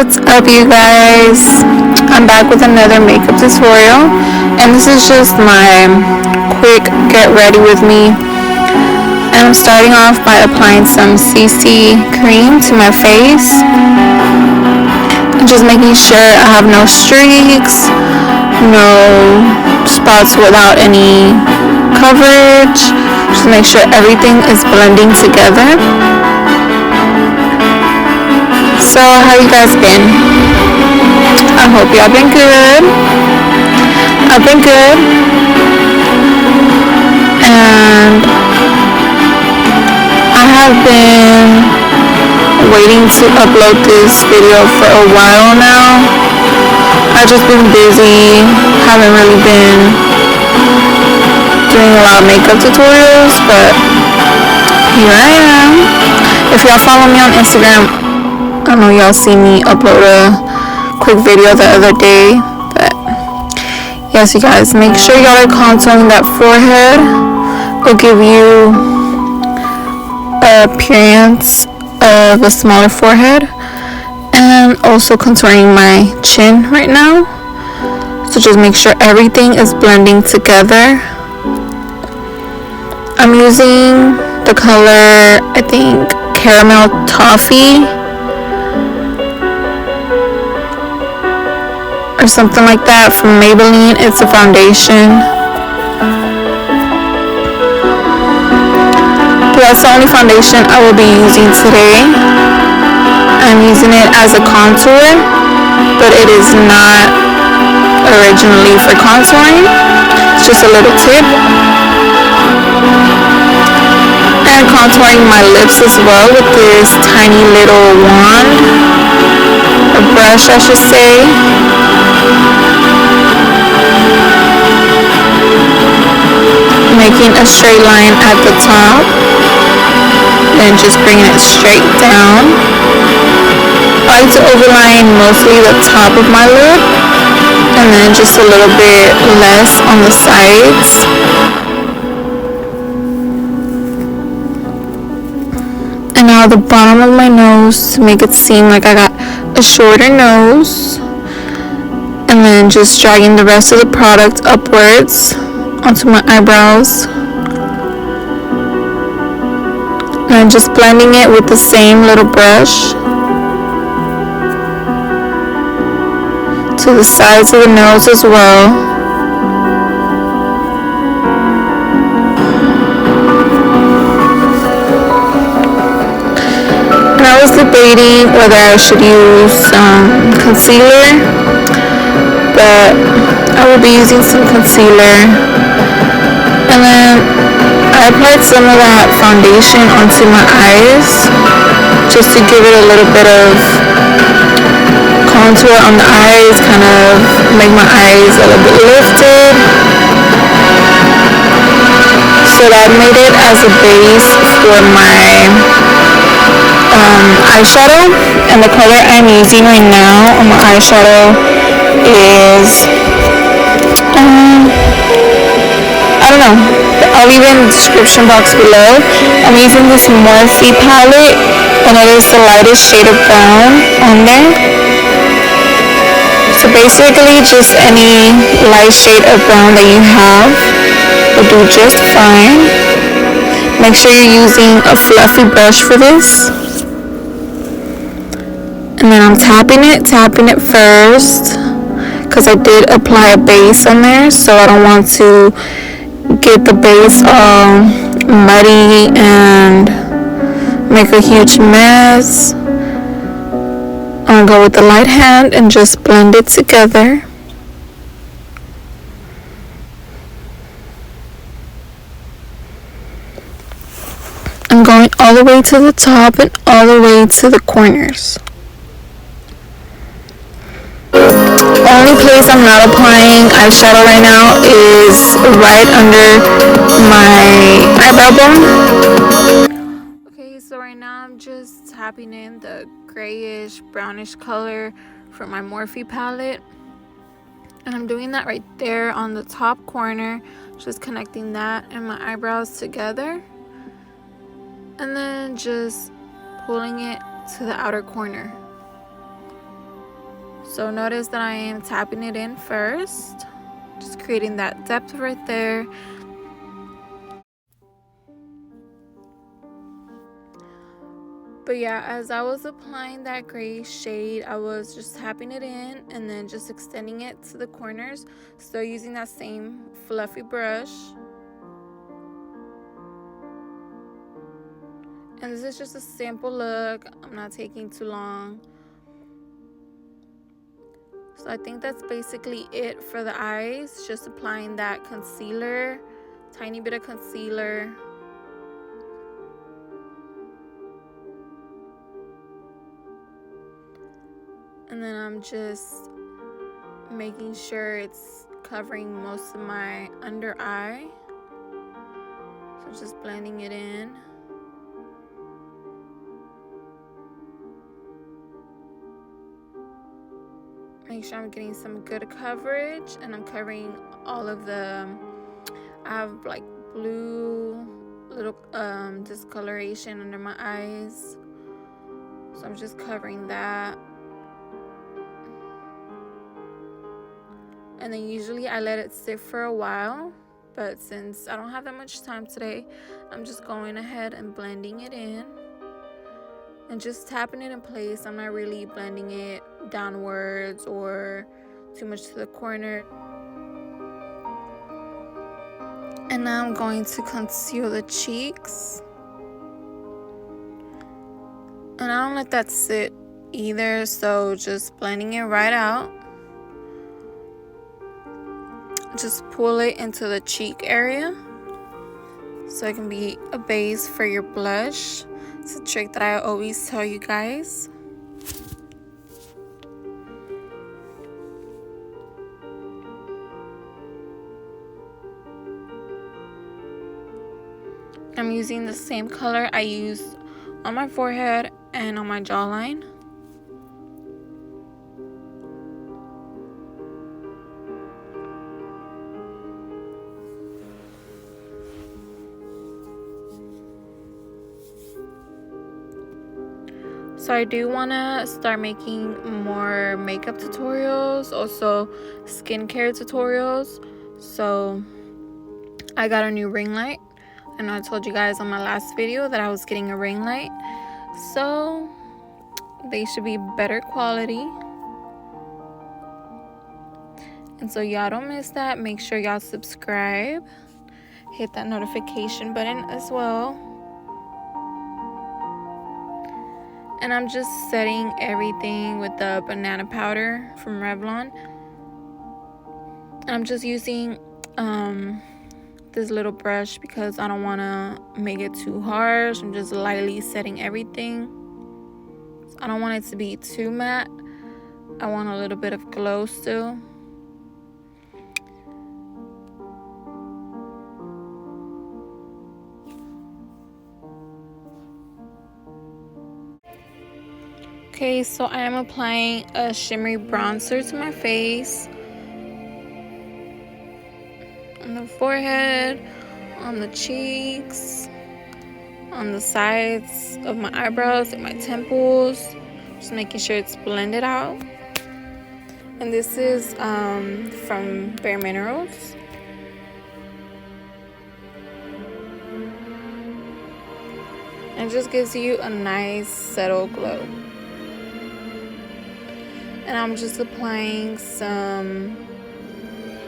What's up, you guys? I'm back with another makeup tutorial, and this is just my quick get ready with me. And I'm starting off by applying some CC cream to my face, just making sure I have no streaks, no spots without any coverage. Just make sure everything is blending together. So how you guys been? I hope y'all been good. I've been good. And I have been waiting to upload this video for a while now. I've just been busy. Haven't really been doing a lot of makeup tutorials, but here I am. If y'all follow me on Instagram, I know y'all see me upload a quick video the other day, but yes, you guys, make sure y'all are contouring that forehead. It'll give you an appearance of a smaller forehead, and also contouring my chin right now. So just make sure everything is blending together. I'm using the color, I think, Caramel Toffee, or something like that, from Maybelline. It's a foundation. But that's the only foundation I will be using today. I'm using it as a contour, but it is not originally for contouring. It's just a little tip. And contouring my lips as well with this tiny little wand, or brush I should say. Making a straight line at the top, then just bringing it straight down. I like to overline mostly the top of my lip, and then just a little bit less on the sides. And now the bottom of my nose to make it seem like I got a shorter nose. And then just dragging the rest of the product upwards onto my eyebrows. And I'm just blending it with the same little brush to the sides of the nose as well. And I was debating whether I should use some concealer, but I will be using some concealer. And then I applied some of that foundation onto my eyes, just to give it a little bit of contour on the eyes, kind of make my eyes a little bit lifted. So that made it as a base for my eyeshadow. And the color I'm using right now on my eyeshadow is I don't know, I'll leave it in the description box below. I'm using this Morphe palette, and it is the lightest shade of brown on there. So basically just any light shade of brown that you have will do just fine. Make sure you're using a fluffy brush for this. And then I'm tapping it first, because I did apply a base on there, so I don't want to get the base all muddy and make a huge mess. I'm gonna go with the light hand and just blend it together. I'm going all the way to the top and all the way to the corners. Only place I'm not applying eyeshadow right now is right under my eyebrow bone. Okay, so right now I'm just tapping in the grayish brownish color from my Morphe palette, and I'm doing that right there on the top corner, just connecting that and my eyebrows together, and then just pulling it to the outer corner. So notice that I am tapping it in first, just creating that depth right there. But yeah, as I was applying that gray shade, I was just tapping it in and then just extending it to the corners. Still using that same fluffy brush. And this is just a sample look. I'm not taking too long. So I think that's basically it for the eyes. Just applying that concealer, tiny bit of concealer. And then I'm just making sure it's covering most of my under eye. So just blending it in. Make sure I'm getting some good coverage, and I'm covering all of the, I have like blue little discoloration under my eyes. So I'm just covering that. And then usually I let it sit for a while, but since I don't have that much time today, I'm just going ahead and blending it in and just tapping it in place. I'm not really blending it downwards or too much to the corner. And now I'm going to conceal the cheeks, and I don't let that sit either, so just blending it right out. Just pull it into the cheek area so it can be a base for your blush. It's a trick that I always tell you guys. I'm using the same color I used on my forehead and on my jawline. So I do want to start making more makeup tutorials, also skincare tutorials. So I got a new ring light. I know I told you guys on my last video that I was getting a ring light. So they should be better quality. And so y'all don't miss that. Make sure y'all subscribe. Hit that notification button as well. And I'm just setting everything with the banana powder from Revlon. And I'm just using this little brush because I don't want to make it too harsh. I'm just lightly setting everything. I don't want it to be too matte. I want a little bit of glow still. Okay, so I am applying a shimmery bronzer to my face, on the forehead, on the cheeks, on the sides of my eyebrows and my temples, just making sure it's blended out. And this is from Bare Minerals. And it just gives you a nice subtle glow. And I'm just applying some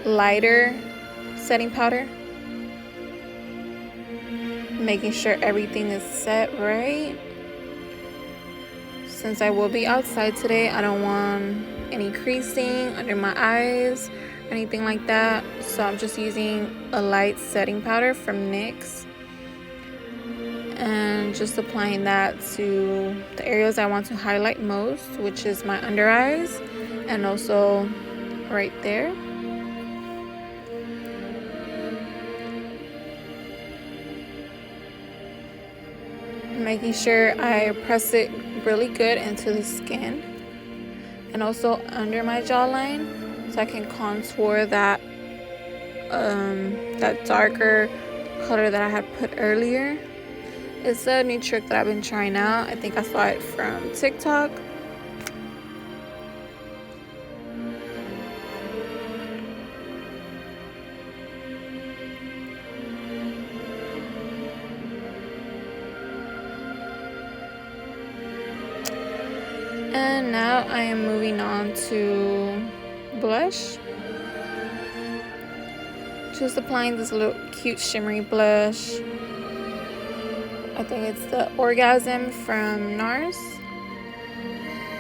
lighter setting powder, making sure everything is set right. Since I will be outside today, I don't want any creasing under my eyes or anything like that. So I'm just using a light setting powder from NYX. And just applying that to the areas I want to highlight most, which is my under eyes and also right there. Making sure I press it really good into the skin and also under my jawline so I can contour that that darker color that I had put earlier. It's a new trick that I've been trying out. I think I saw it from TikTok. now I am moving on to blush. Just applying this little cute shimmery blush. I think it's the Orgasm from NARS.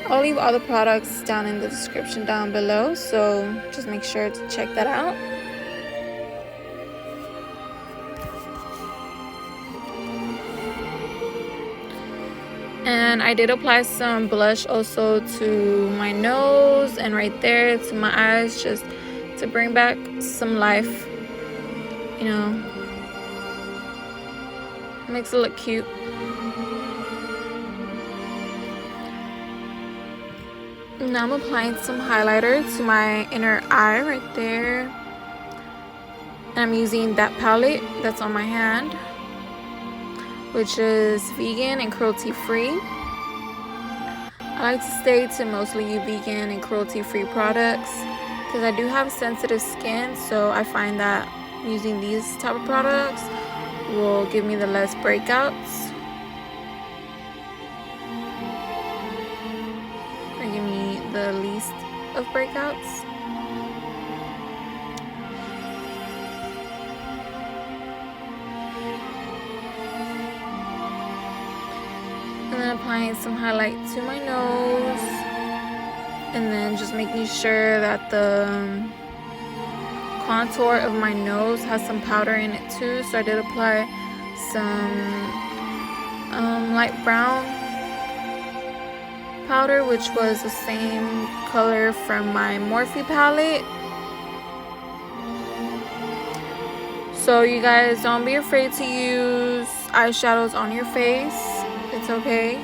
I'll leave all the products down in the description down below, so just make sure to check that out. And I did apply some blush also to my nose and right there to my eyes, just to bring back some life, you know, makes it look cute. Now I'm applying some highlighter to my inner eye right there. And I'm using that palette that's on my hand, which is vegan and cruelty free. I like to stay to mostly vegan and cruelty free products because I do have sensitive skin, so I find that using these type of products will give me the less breakouts. The least of breakouts. And then applying some highlight to my nose, and then just making sure that the contour of my nose has some powder in it too. So I did apply some light brown powder, which was the same color from my Morphe palette. So you guys, don't be afraid to use eyeshadows on your face. It's okay.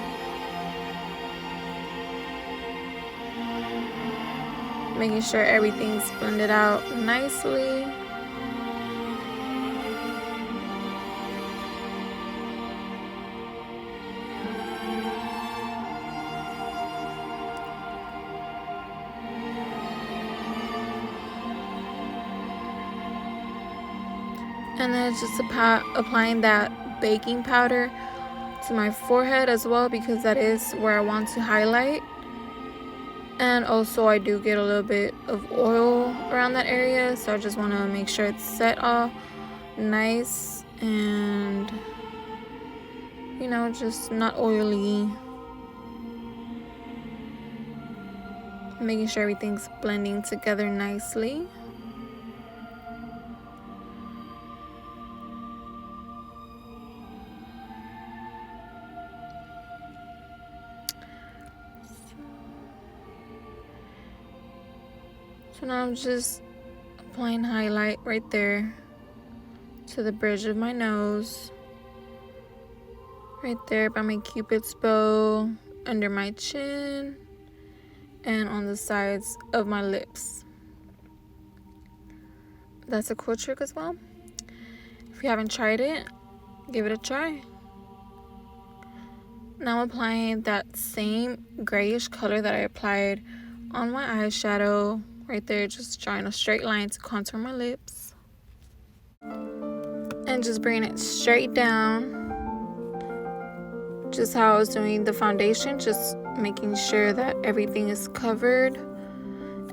Making sure everything's blended out nicely. And then just applying that baking powder to my forehead as well, because that is where I want to highlight. And also I do get a little bit of oil around that area, so I just want to make sure it's set all nice and, you know, just not oily. Making sure everything's blending together nicely. So now I'm just applying highlight right there to the bridge of my nose, right there by my cupid's bow, under my chin, and on the sides of my lips. That's a cool trick as well. If you haven't tried it, give it a try. Now I'm applying that same grayish color that I applied on my eyeshadow right there, just drawing a straight line to contour my lips and just bringing it straight down, just how I was doing the foundation, just making sure that everything is covered.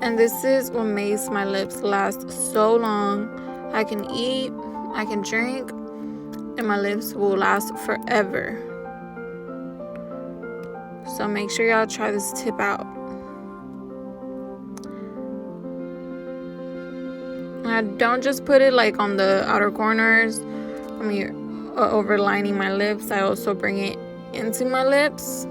And this is what makes my lips last so long. I can eat, I can drink, and my lips will last forever. So make sure y'all try this tip out. I don't just put it like on the outer corners, overlining my lips. I also bring it into my lips.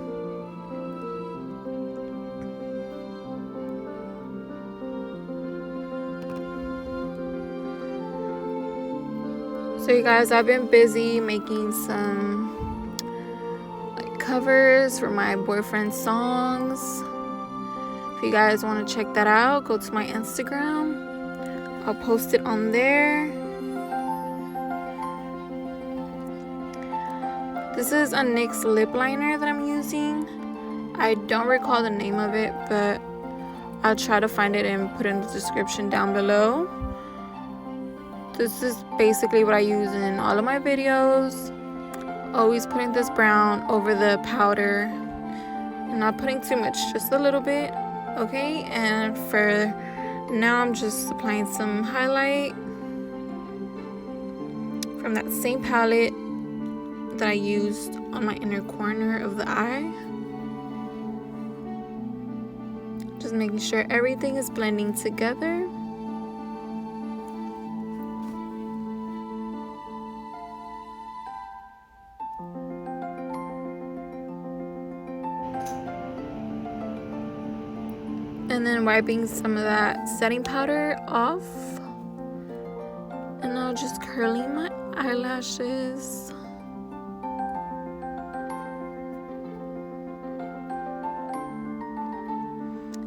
So you guys, I've been busy making some covers for my boyfriend's songs. If you guys want to check that out, go to my Instagram. I'll post it on there. This is a NYX lip liner that I'm using. I don't recall the name of it, but I'll try to find it and put it in the description down below. This is basically what I use in all of my videos. Always putting this brown over the powder, and I'm not putting too much, just a little bit. Okay, and for now I'm just applying some highlight from that same palette that I used on my inner corner of the eye. Just making sure everything is blending together. And then wiping some of that setting powder off. And now just curling my eyelashes.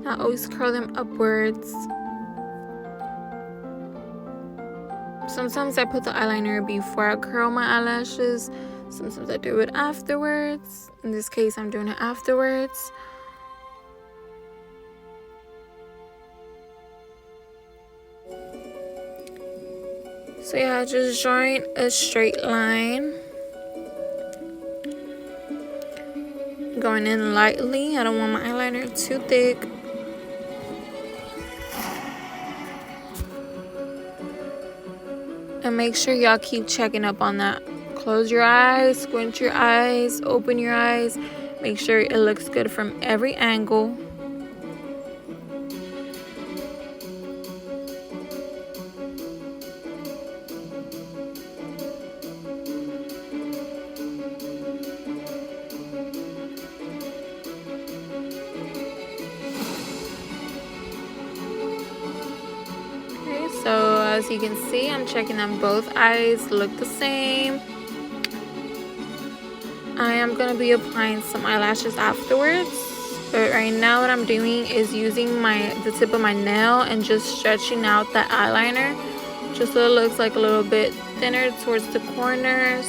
I always curl them upwards. Sometimes I put the eyeliner before I curl my eyelashes. Sometimes I do it afterwards. In this case, I'm doing it afterwards. So yeah, just drawing a straight line. Going in lightly. I don't want my eyeliner too thick. And make sure y'all keep checking up on that. Close your eyes, squint your eyes, open your eyes. Make sure it looks good from every angle. So as you can see, I'm checking on both eyes look the same. I am going to be applying some eyelashes afterwards, but right now what I'm doing is using the tip of my nail and just stretching out that eyeliner just so it looks like a little bit thinner towards the corners.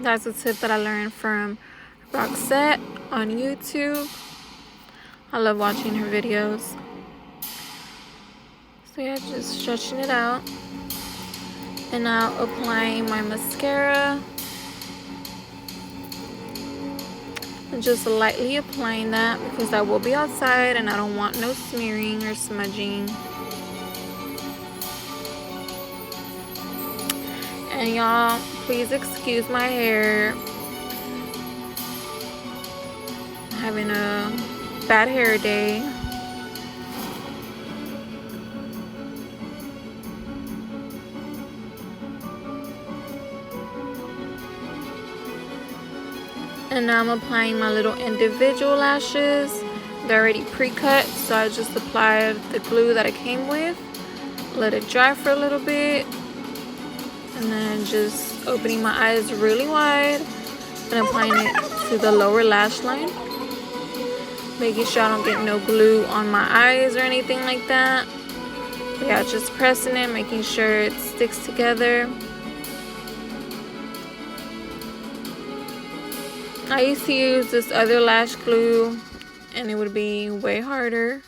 That's a tip that I learned from Roxette on YouTube. I love watching her videos. So yeah, just stretching it out. And now applying my mascara. And just lightly applying that because I will be outside and I don't want no smearing or smudging. And y'all, please excuse my hair. I'm having a bad hair day. And now I'm applying my little individual lashes. They're already pre-cut, so I just applied the glue that it came with. Let it dry for a little bit. And then just opening my eyes really wide and applying it to the lower lash line. Making sure I don't get no glue on my eyes or anything like that. But yeah, just pressing it, making sure it sticks together. I used to use this other lash glue and it would be way harder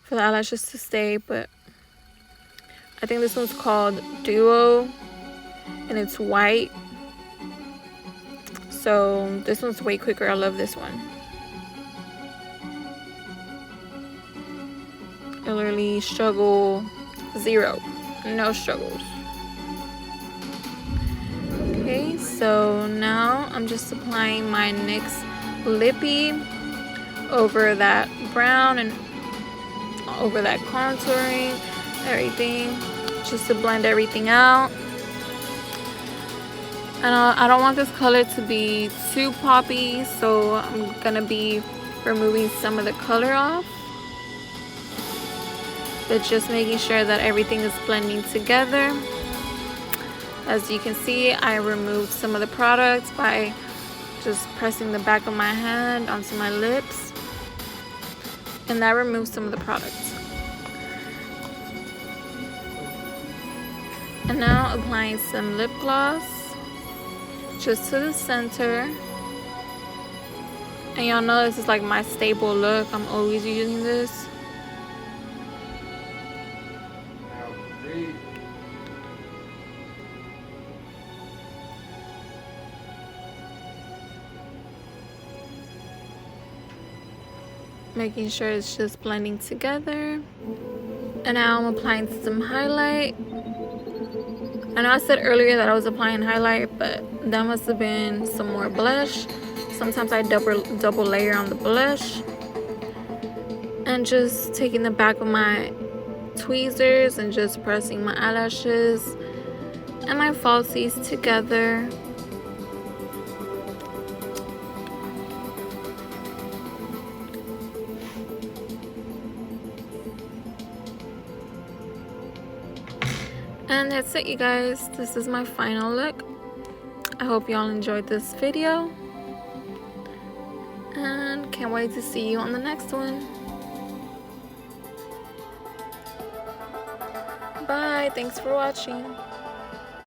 for the eyelashes to stay, but I think this one's called Duo and it's white. So this one's way quicker. I love this one. I literally struggle zero. No struggles. Okay, so now I'm just applying my NYX Lippy over that brown and over that contouring, everything, just to blend everything out. And I don't want this color to be too poppy, so I'm gonna be removing some of the color off. But just making sure that everything is blending together. As you can see, I removed some of the products by just pressing the back of my hand onto my lips. And that removes some of the products. And now applying some lip gloss just to the center. And y'all know this is like my staple look. I'm always using this. making sure it's just blending together. And now I'm applying some highlight. I know I said earlier that I was applying highlight, but that must have been some more blush. Sometimes I double layer on the blush. And just taking the back of my tweezers and just pressing my eyelashes and my falsies together. And that's it, you guys. This is my final look. I hope y'all enjoyed this video, and can't wait to see you on the next one. Bye. Thanks for watching.